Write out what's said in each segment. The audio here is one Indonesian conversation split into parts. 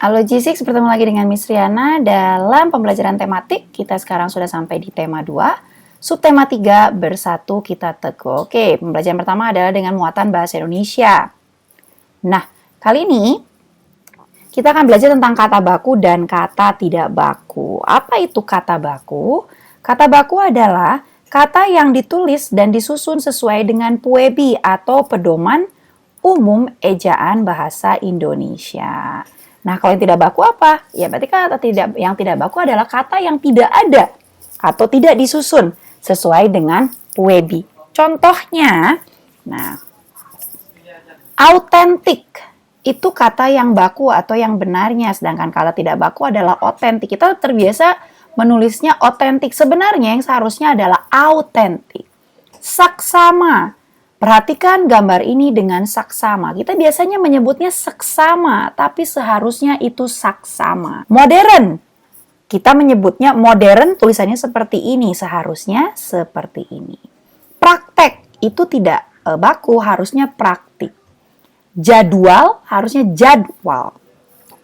Halo G6, bertemu lagi dengan Miss Riana dalam pembelajaran tematik. Kita sekarang sudah sampai di tema 2, subtema 3, bersatu kita teguh. Oke, pembelajaran pertama adalah dengan muatan bahasa Indonesia. Nah, kali ini kita akan belajar tentang kata baku dan kata tidak baku. Apa itu kata baku? Kata baku adalah kata yang ditulis dan disusun sesuai dengan puebi atau pedoman umum ejaan bahasa Indonesia. Nah, kalau yang tidak baku apa? Ya berarti kata yang tidak baku adalah kata yang tidak ada atau tidak disusun sesuai dengan puebi. Contohnya, nah, autentik itu kata yang baku atau yang benarnya, sedangkan kata tidak baku adalah otentik. Kita terbiasa menulisnya otentik, sebenarnya yang seharusnya adalah autentik. Saksama. Perhatikan gambar ini dengan saksama. Kita biasanya menyebutnya seksama, tapi seharusnya itu saksama. Modern. Kita menyebutnya modern, tulisannya seperti ini, seharusnya seperti ini. Praktek itu tidak baku, harusnya praktik. Jadwal harusnya jadwal.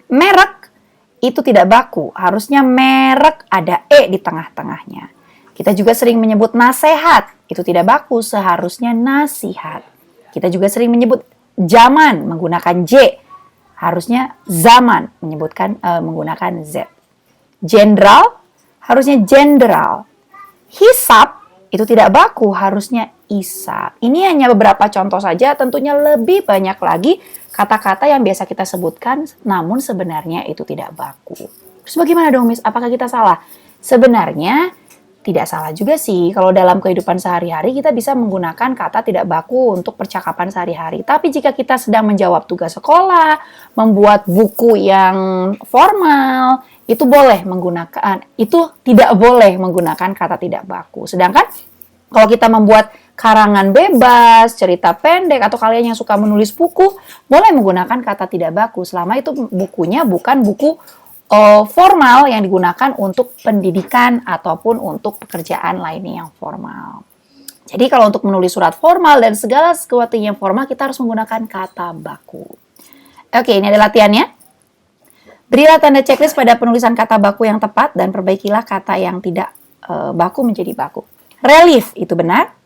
Merek itu tidak baku, harusnya merek, ada E di tengah-tengahnya. Kita juga sering menyebut nasihat, itu tidak baku, seharusnya nasihat. Kita juga sering menyebut zaman, menggunakan J, harusnya zaman, menggunakan Z. Jenderal, harusnya jenderal. Hisap, itu tidak baku, harusnya isap. Ini hanya beberapa contoh saja, tentunya lebih banyak lagi kata-kata yang biasa kita sebutkan, namun sebenarnya itu tidak baku. Terus bagaimana dong, Miss? Apakah kita salah? Sebenarnya tidak salah juga sih, kalau dalam kehidupan sehari-hari kita bisa menggunakan kata tidak baku untuk percakapan sehari-hari. Tapi jika kita sedang menjawab tugas sekolah, membuat buku yang formal, itu tidak boleh menggunakan kata tidak baku. Sedangkan kalau kita membuat karangan bebas, cerita pendek, atau kalian yang suka menulis buku, boleh menggunakan kata tidak baku selama itu bukunya bukan buku formal yang digunakan untuk pendidikan ataupun untuk pekerjaan lainnya yang formal. Jadi kalau untuk menulis surat formal dan segala sesuatu yang formal, kita harus menggunakan kata baku. Oke, ini ada latihannya. Berilah tanda checklist pada penulisan kata baku yang tepat dan perbaikilah kata yang tidak baku menjadi baku. Relief, itu benar.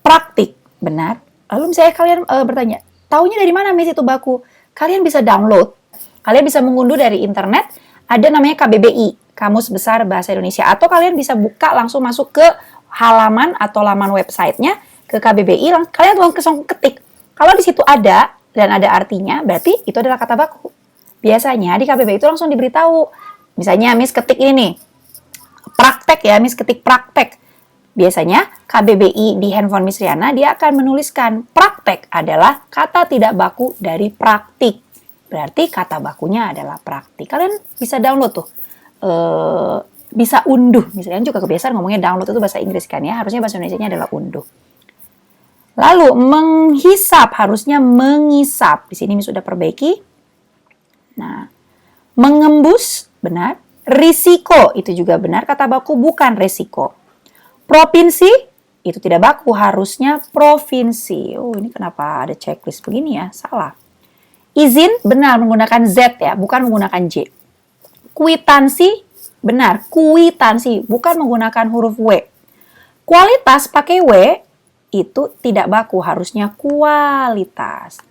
Praktik, benar. Lalu misalnya kalian bertanya, taunya dari mana Miss itu baku? Kalian bisa download. Kalian bisa mengunduh dari internet, ada namanya KBBI, Kamus Besar Bahasa Indonesia. Atau kalian bisa buka langsung masuk ke halaman atau laman websitenya, ke KBBI, kalian langsung ketik. Kalau di situ ada, dan ada artinya, berarti itu adalah kata baku. Biasanya di KBBI itu langsung diberitahu. Misalnya Miss ketik ini nih, praktek ya, Miss ketik praktek. Biasanya KBBI di handphone Miss Riana, dia akan menuliskan praktek adalah kata tidak baku dari praktik. Berarti kata bakunya adalah praktik. Kalian bisa download tuh. Bisa unduh. Misalnya juga kebiasaan ngomongnya download itu bahasa Inggris kan ya. Harusnya bahasa Indonesianya adalah unduh. Lalu menghisap. Harusnya mengisap. Di sini sudah perbaiki. Nah, mengembus. Benar. Risiko. Itu juga benar. Kata baku bukan resiko. Provinsi. Itu tidak baku. Harusnya provinsi. Oh, ini kenapa ada checklist begini ya? Salah. Izin, benar, menggunakan Z ya, bukan menggunakan J. Kwitansi, benar, kwitansi, bukan menggunakan huruf W. Kualitas pakai W, itu tidak baku, harusnya kualitas.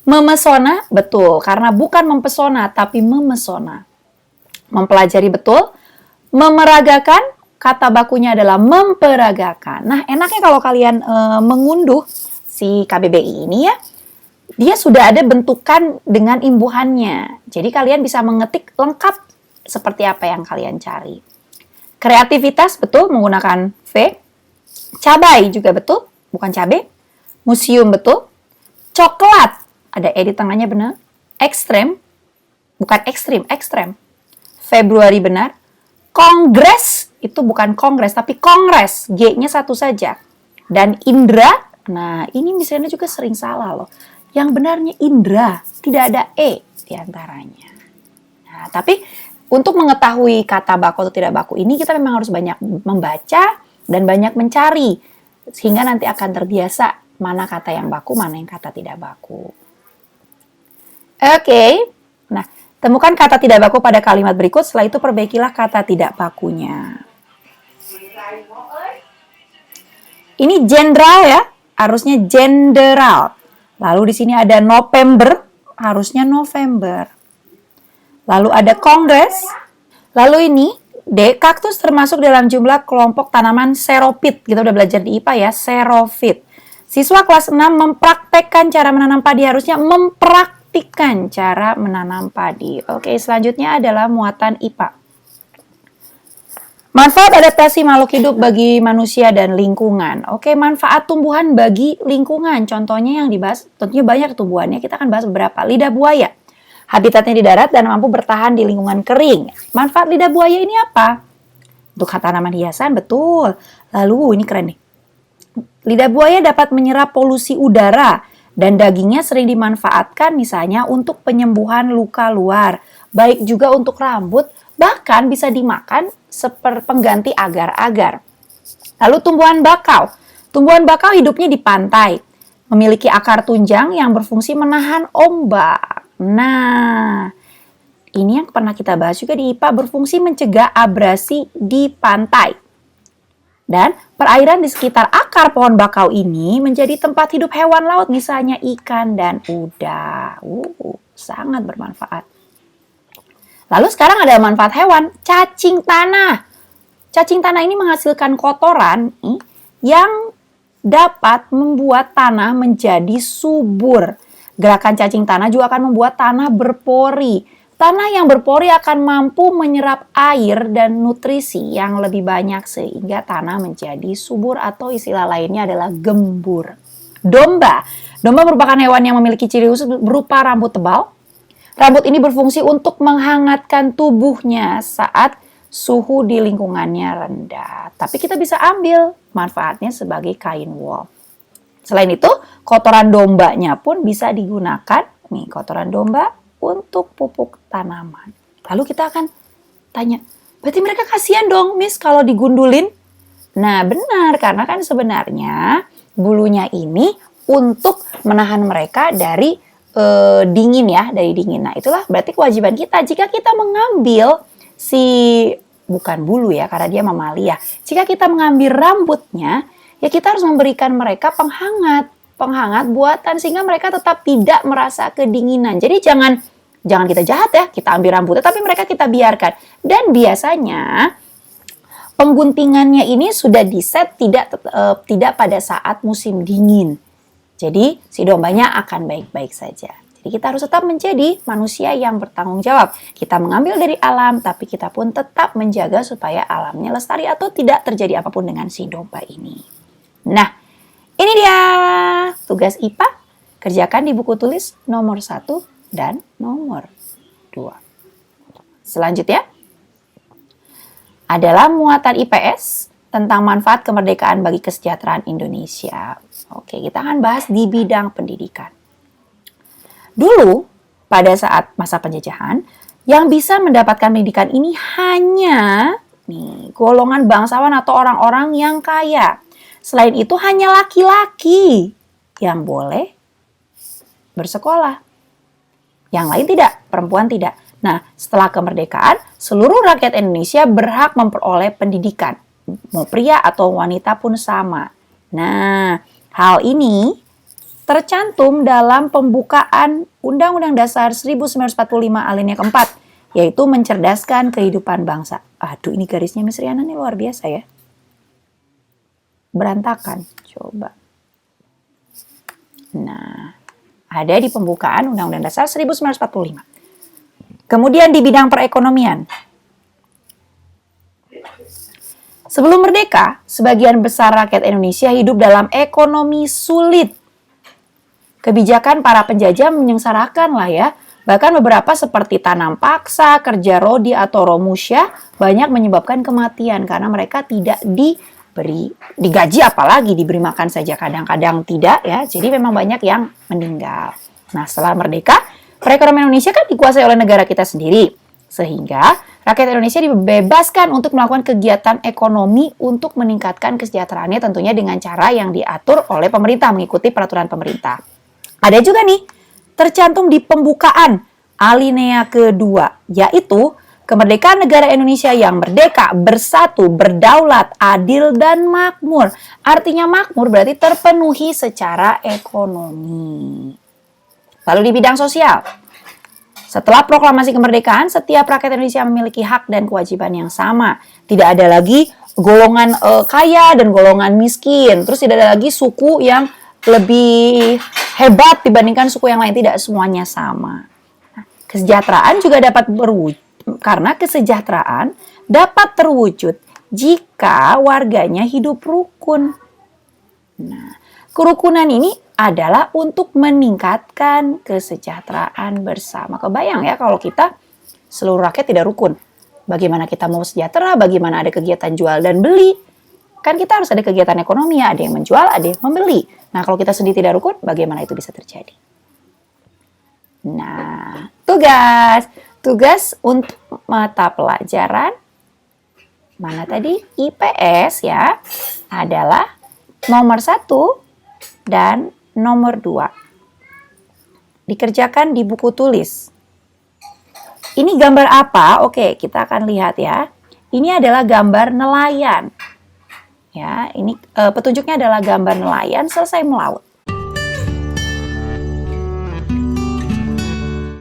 Memesona, betul, karena bukan mempesona, tapi memesona. Mempelajari, betul. Memeragakan, kata bakunya adalah memperagakan. Nah, enaknya kalau kalian mengunduh si KBBI ini ya, dia sudah ada bentukan dengan imbuhannya. Jadi kalian bisa mengetik lengkap seperti apa yang kalian cari. Kreativitas, betul, menggunakan V. Cabai juga betul, bukan cabai. Museum, betul. Coklat, ada E di tengahnya, benar. Ekstrem, bukan ekstrim, ekstrem. Februari, benar. Kongres, itu bukan kongres, tapi kongres. G-nya satu saja. Dan indra, nah ini misalnya juga sering salah loh. Yang benarnya indra, tidak ada E di antaranya. Nah, tapi untuk mengetahui kata baku atau tidak baku ini, kita memang harus banyak membaca dan banyak mencari. Sehingga nanti akan terbiasa mana kata yang baku, mana yang kata tidak baku. Oke, Nah, Temukan kata tidak baku pada kalimat berikut, setelah itu perbaikilah kata tidak bakunya. Ini jenderal ya, harusnya jenderal. Lalu di sini ada November, harusnya November. Lalu ada kongres. Lalu ini D, kaktus termasuk dalam jumlah kelompok tanaman xerophyt. Kita udah belajar di IPA ya, xerophyt. Siswa kelas 6 mempraktekkan cara menanam padi, harusnya mempraktikkan cara menanam padi. Oke, selanjutnya adalah muatan IPA. Manfaat adaptasi makhluk hidup bagi manusia dan lingkungan. Oke, manfaat tumbuhan bagi lingkungan. Contohnya yang dibahas, tentunya banyak tumbuhannya. Kita akan bahas beberapa. Lidah buaya. Habitatnya di darat dan mampu bertahan di lingkungan kering. Manfaat lidah buaya ini apa? Untuk tanaman hiasan, betul. Lalu, ini keren nih. Lidah buaya dapat menyerap polusi udara dan dagingnya sering dimanfaatkan misalnya untuk penyembuhan luka luar. Baik juga untuk rambut, bahkan bisa dimakan seperti pengganti agar-agar. Lalu tumbuhan bakau. Tumbuhan bakau hidupnya di pantai. Memiliki akar tunjang yang berfungsi menahan ombak. Nah, ini yang pernah kita bahas juga di IPA, berfungsi mencegah abrasi di pantai. Dan perairan di sekitar akar pohon bakau ini menjadi tempat hidup hewan laut, misalnya ikan dan udang. Sangat bermanfaat. Lalu sekarang ada manfaat hewan, cacing tanah. Cacing tanah ini menghasilkan kotoran yang dapat membuat tanah menjadi subur. Gerakan cacing tanah juga akan membuat tanah berpori. Tanah yang berpori akan mampu menyerap air dan nutrisi yang lebih banyak sehingga tanah menjadi subur atau istilah lainnya adalah gembur. Domba. Domba merupakan hewan yang memiliki ciri khusus berupa rambut tebal. Rambut ini berfungsi untuk menghangatkan tubuhnya saat suhu di lingkungannya rendah. Tapi kita bisa ambil manfaatnya sebagai kain wol. Selain itu, kotoran dombanya pun bisa digunakan, nih kotoran domba, untuk pupuk tanaman. Lalu kita akan tanya, berarti mereka kasihan dong, Miss, kalau digundulin? Nah, benar, karena kan sebenarnya bulunya ini untuk menahan mereka dari dingin ya, dari dingin. Nah, itulah berarti kewajiban kita. Jika kita mengambil bukan bulu ya, karena dia mamalia. Jika kita mengambil rambutnya, ya kita harus memberikan mereka penghangat buatan sehingga mereka tetap tidak merasa kedinginan. Jadi jangan kita jahat ya, kita ambil rambutnya, tapi mereka kita biarkan. Dan biasanya pengguntingannya ini sudah diset tidak pada saat musim dingin. Jadi si dombanya akan baik-baik saja. Jadi kita harus tetap menjadi manusia yang bertanggung jawab. Kita mengambil dari alam, tapi kita pun tetap menjaga supaya alamnya lestari atau tidak terjadi apapun dengan si domba ini. Nah, ini dia tugas IPA. Kerjakan di buku tulis nomor 1 dan nomor 2. Selanjutnya adalah muatan IPS tentang manfaat kemerdekaan bagi kesejahteraan Indonesia. Oke, kita akan bahas di bidang pendidikan. Dulu, pada saat masa penjajahan, yang bisa mendapatkan pendidikan ini hanya golongan bangsawan atau orang-orang yang kaya. Selain itu, hanya laki-laki yang boleh bersekolah. Yang lain tidak, perempuan tidak. Nah, setelah kemerdekaan, seluruh rakyat Indonesia berhak memperoleh pendidikan. Mau pria atau wanita pun sama. Nah, hal ini tercantum dalam pembukaan Undang-Undang Dasar 1945 alinea keempat, yaitu mencerdaskan kehidupan bangsa. Aduh, ini garisnya Miss Riana nih luar biasa ya. Berantakan, coba. Nah, ada di pembukaan Undang-Undang Dasar 1945. Kemudian di bidang perekonomian. Sebelum merdeka, sebagian besar rakyat Indonesia hidup dalam ekonomi sulit. Kebijakan para penjajah menyengsarakan lah ya. Bahkan beberapa seperti tanam paksa, kerja rodi atau romusya banyak menyebabkan kematian karena mereka tidak digaji, apalagi diberi makan saja kadang-kadang tidak ya. Jadi memang banyak yang meninggal. Nah, setelah merdeka, perekonomian Indonesia kan dikuasai oleh negara kita sendiri. Sehingga rakyat Indonesia dibebaskan untuk melakukan kegiatan ekonomi untuk meningkatkan kesejahteraannya tentunya dengan cara yang diatur oleh pemerintah, mengikuti peraturan pemerintah. Ada juga nih, tercantum di pembukaan alinea kedua, yaitu kemerdekaan negara Indonesia yang merdeka, bersatu, berdaulat, adil, dan makmur. Artinya makmur berarti terpenuhi secara ekonomi. Lalu di bidang sosial, setelah proklamasi kemerdekaan, setiap rakyat Indonesia memiliki hak dan kewajiban yang sama. Tidak ada lagi golongan kaya dan golongan miskin. Terus tidak ada lagi suku yang lebih hebat dibandingkan suku yang lain. Tidak, semuanya sama. Nah, kesejahteraan juga dapat berwujud, karena kesejahteraan dapat terwujud jika warganya hidup rukun. Nah, kerukunan ini adalah untuk meningkatkan kesejahteraan bersama. Kebayang ya kalau kita seluruh rakyat tidak rukun. Bagaimana kita mau sejahtera, bagaimana ada kegiatan jual dan beli. Kan kita harus ada kegiatan ekonomi, ada yang menjual, ada yang membeli. Nah, kalau kita sendiri tidak rukun, bagaimana itu bisa terjadi? Nah, tugas untuk mata pelajaran mana tadi? IPS ya, adalah nomor 1 dan nomor 2. Dikerjakan di buku tulis. Ini gambar apa? Oke, kita akan lihat ya. Ini adalah gambar nelayan. Ya, ini petunjuknya adalah gambar nelayan selesai melaut.